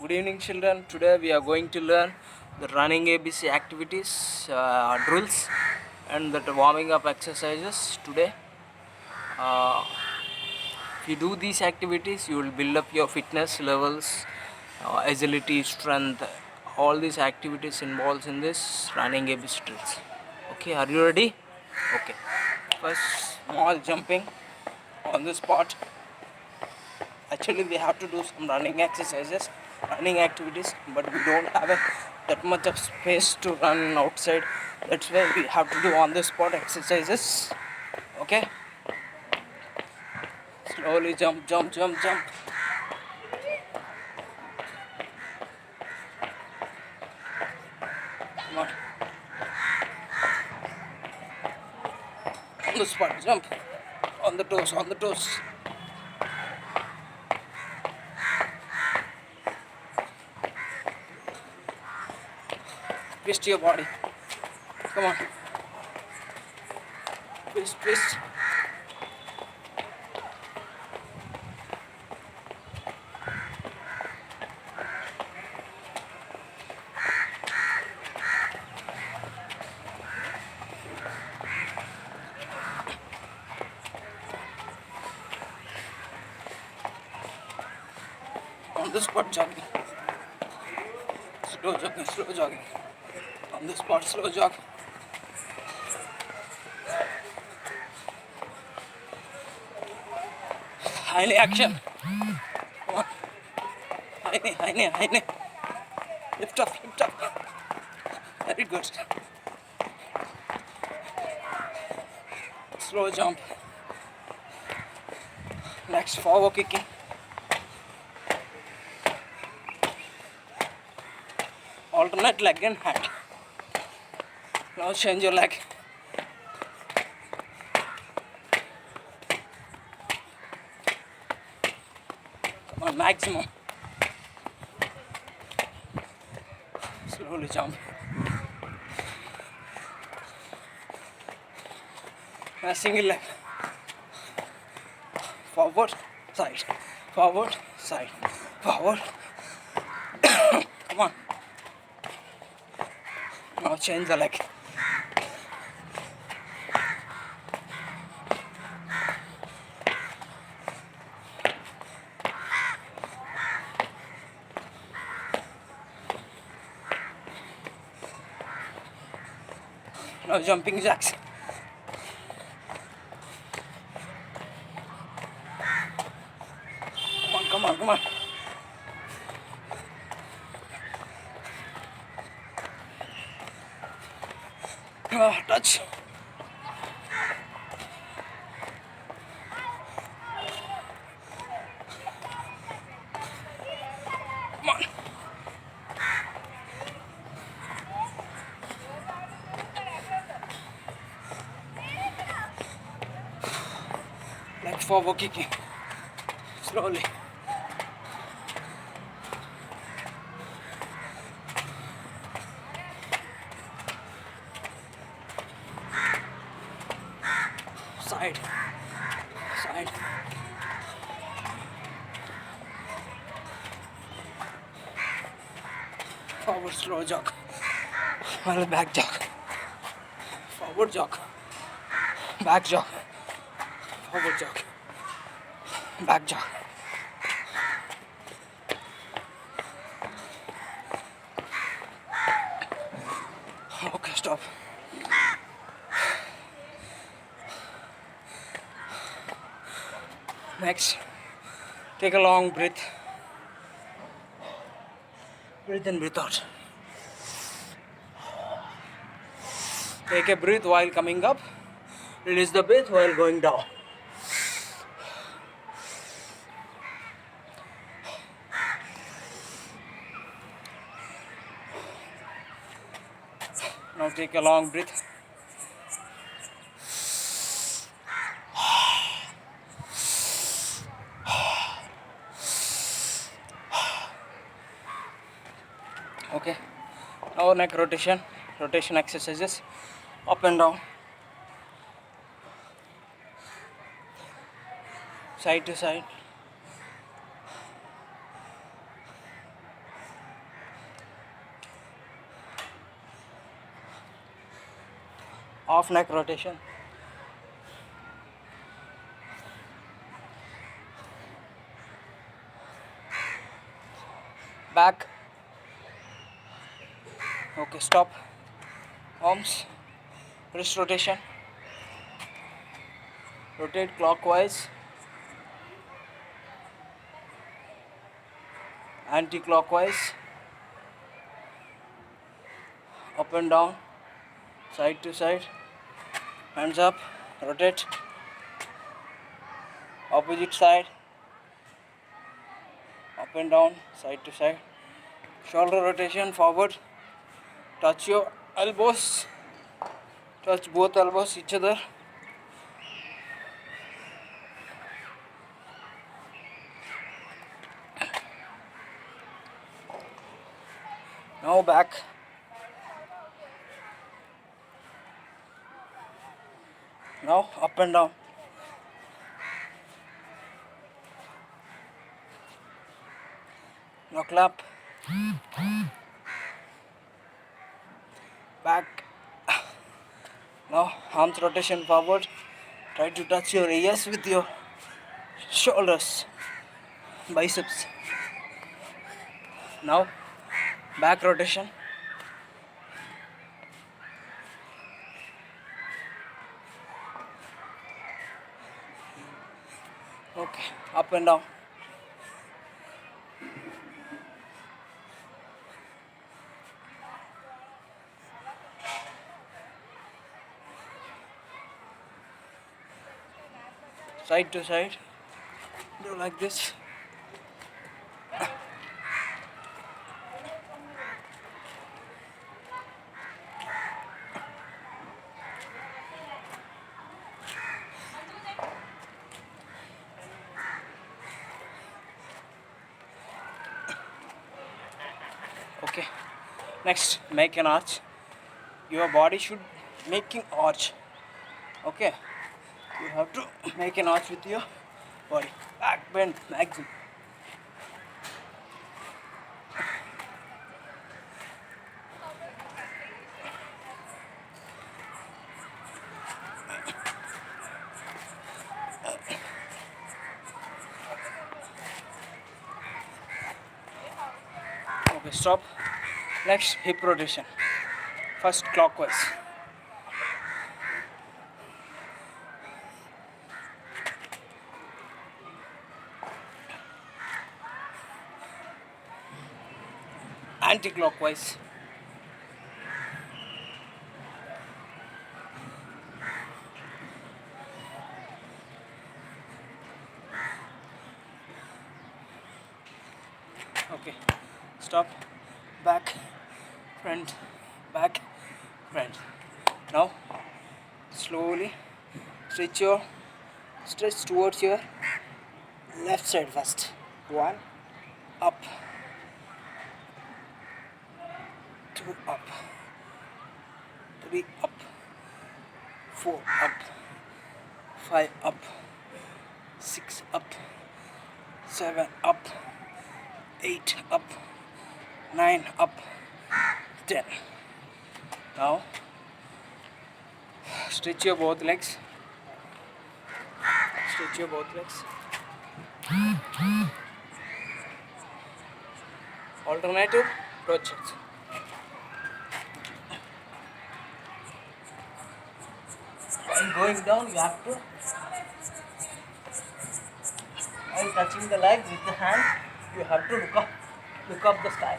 Good evening, children. Today we are going to learn the running ABC activities, drills, and the warming up exercises. Today, uh, if you do these activities, you will build up your fitness levels, agility, strength. All these activities involved in this running ABC drills. Okay, are you ready? Okay. First, small jumping on the spot. Actually, we have to do some running exercises, running activities, but we don't have that much of space to run outside. That's why we have to do on the spot exercises. Okay, slowly jump, jump, jump, jump. Come on the spot, jump on the toes, on the toes. Twist your body. Come on, twist, twist. On the spot jogging. Slow jogging, slow jogging. On the spot, slow jog. Highly action. Come on. Highly. Lift up, lift up. Very good. Slow jump. Next, forward kicking. Alternate leg and hand. Now change your leg. Come on, maximum. Slowly jump. Now single leg. Forward, side. Forward, side. Forward. Come on. Now change the leg. Now jumping jacks. Come on. Touch. Come on. Leg forward kicking. Slowly. Side. Forward slow jog. Well, back jog. Forward jog. Back jog. Forward jog. Back jog. Okay, stop. Next, take a long breath. Breathe in, breathe out. Take a breath while coming up. Release the breath while going down. Now take a long breath. Okay. Now neck rotation exercises. Up and down. Side to side. Half neck rotation. Back. Okay, stop. Arms. Wrist rotation. Rotate clockwise. Anti-clockwise. Up and down. Side to side. Hands up. Rotate. Opposite side. Up and down. Side to side. Shoulder rotation forward. Touch your elbows. Touch both elbows each other. Now back. Now up and down. Now clap. Back. Now arms rotation forward. Try to touch your ears with your shoulders, biceps. Now back rotation. Okay, up and down. Side to side. Do like this. Okay. Next, make an arch. Your body should making arch. Okay. You have to make an arch with your body. Back bend maximum. Okay, stop. Next, hip rotation. First clockwise. Anti-clockwise. Okay, stop. Back, front, back, front. Now, slowly stretch towards your left side first. 1, up. 2, up. 3, up. 4, up. 5, up. 6, up. 7, up. 8, up. 9, up. 10. Now stretch your both legs. Stretch your both legs. Alternative approaches. While going down, you have to, while touching the legs with the hand, you have to look up the sky.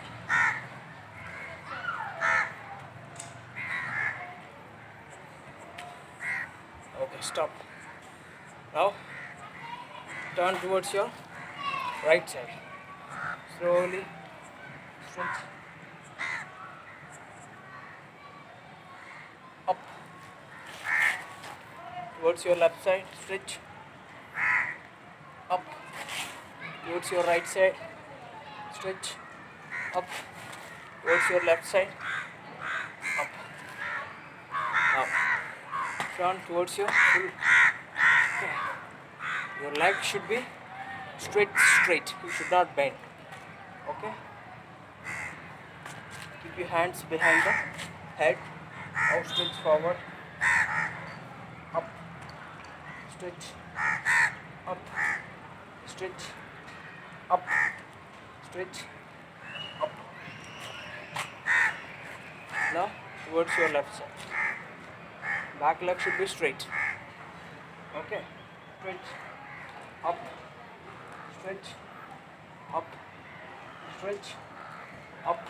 Okay, stop. Now turn towards your right side. Slowly stretch up towards your left side. Stretch up towards your right side. Stretch up towards your left side. Up. Now turn towards your full. Okay. Your leg should be straight. You should not bend. Okay. Keep your hands behind the head. Now stretch forward. up, stretch, up, stretch, up, stretch, up. Now towards your left side. Back leg should be straight. Okay. Stretch, up, stretch, up, stretch, up,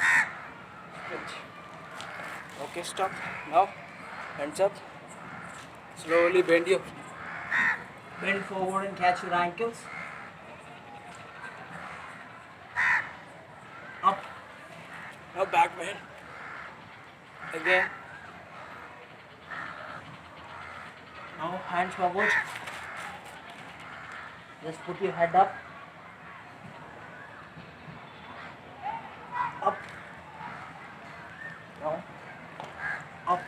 stretch. Okay, stop. Now hands up. Slowly bend forward and catch your ankles. Up. Now back bend. Again. Now hands forward. Just put your head up. Up. Now up.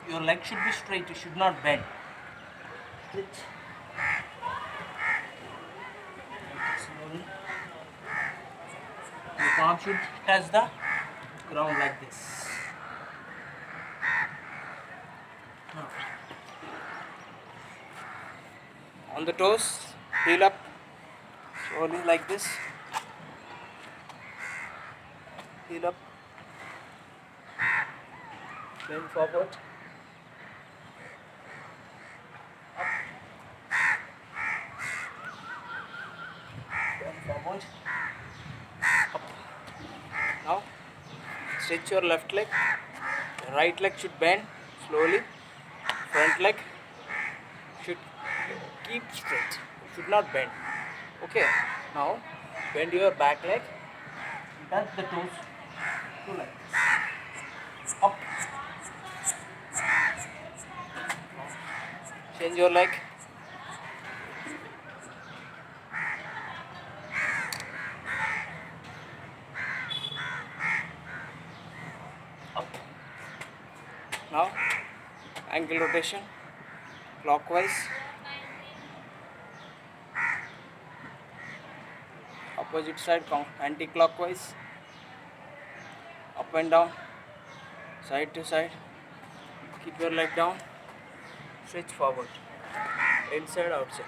Your leg should be straight. You should not bend. Stretch. Slowly. Your palm should touch the ground like this. Now, on the toes, heel up. Slowly like this. Heel up. Bend forward. Up. Bend forward. Up. Now stretch your left leg. The right leg should bend slowly. Front leg should keep straight. It should not bend. Okay. Now bend your back leg. Touch the toes. Two like this. Up. Change your leg. Up. Now ankle rotation clockwise. Opposite side anti-clockwise. Up and down. Side to side. Keep your leg down. Stretch forward. Inside, outside.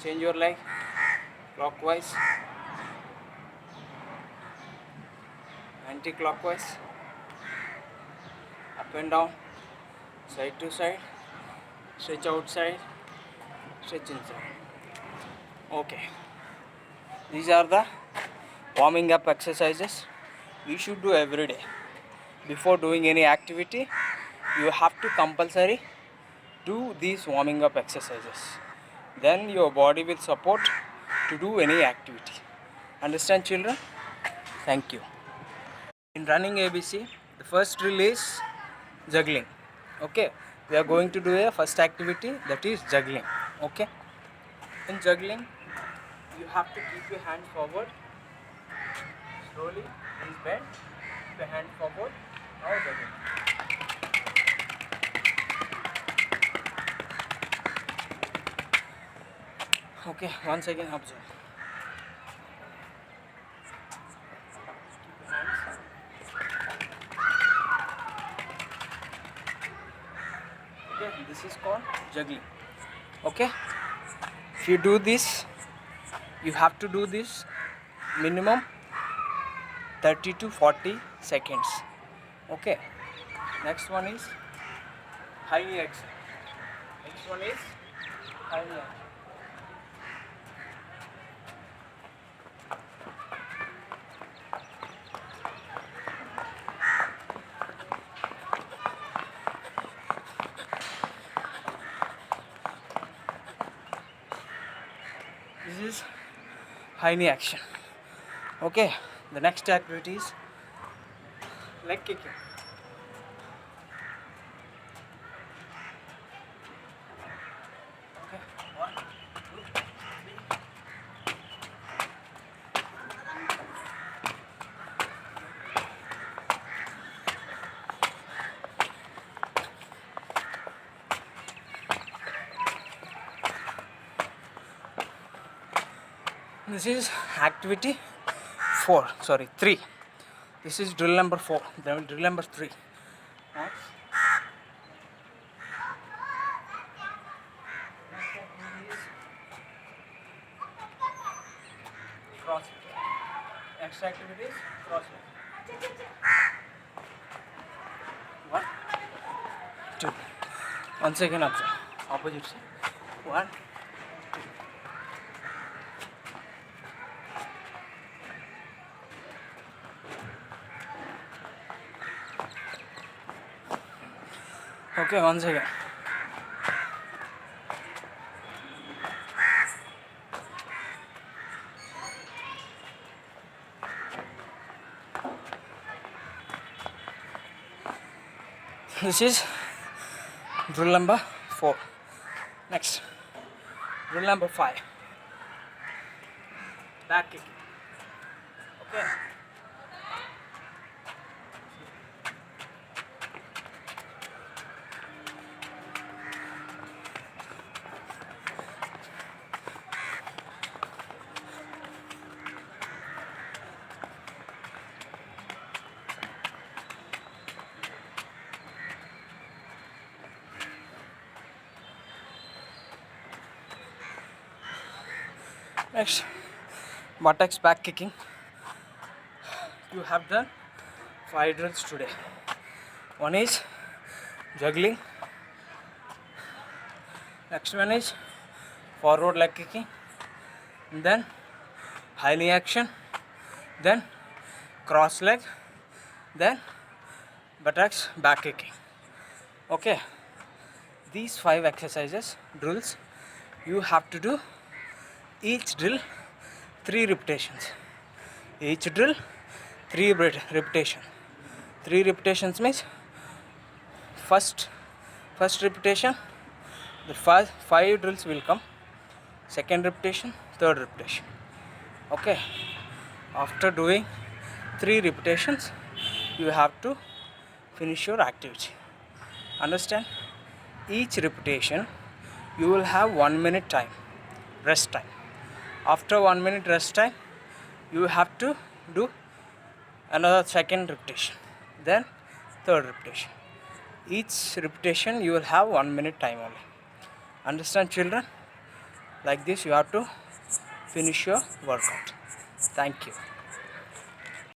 Change your leg. Clockwise. Anti-clockwise. Up and down. Side to side. Stretch outside. Stretch inside. Okay. These are the warming up exercises we should do every day. Before doing any activity, you have to compulsory do these warming up exercises. Then your body will support to do any activity. Understand, children? Thank you. In running ABC, the first drill is juggling. Okay, we are going to do a first activity, that is juggling. Okay, in juggling you have to keep your hand forward. Slowly, please bend. Keep your hand forward. Now juggling. Okay, once again observe. Keep your hands. Okay, this is called juggling. Okay, if you do this, you have to do this minimum 30 to 40 seconds. Okay, next one is high knee exercise. Next one is high knee exercise. This is high knee action. Okay, the next activity is leg kicking. Okay, 1, 2, 3. This is activity 3. This is drill number 4, then drill number 3. Next. Next activity is cross leg. 1, 2. Once again observe. Opposite side. 1, 2. Okay, once again. This is drill number 4. Next, drill number 5. Back kick. Okay. Next, buttocks back kicking. You have done 5 drills today. One is juggling. Next one is forward leg kicking. Then high knee action. Then cross leg. Then buttocks back kicking. Okay. These 5 exercises, drills, you have to do each drill 3 repetitions. Each drill 3 repetition. 3 repetitions means first repetition, the first 5 drills will come. Second repetition, third repetition. Okay. After doing 3 repetitions, you have to finish your activity. Understand? Each repetition, you will have 1 minute time, rest time. After 1 minute rest time, you have to do another second repetition, then third repetition. Each repetition you will have 1 minute time only. Understand, children? Like this you have to finish your workout. Thank you.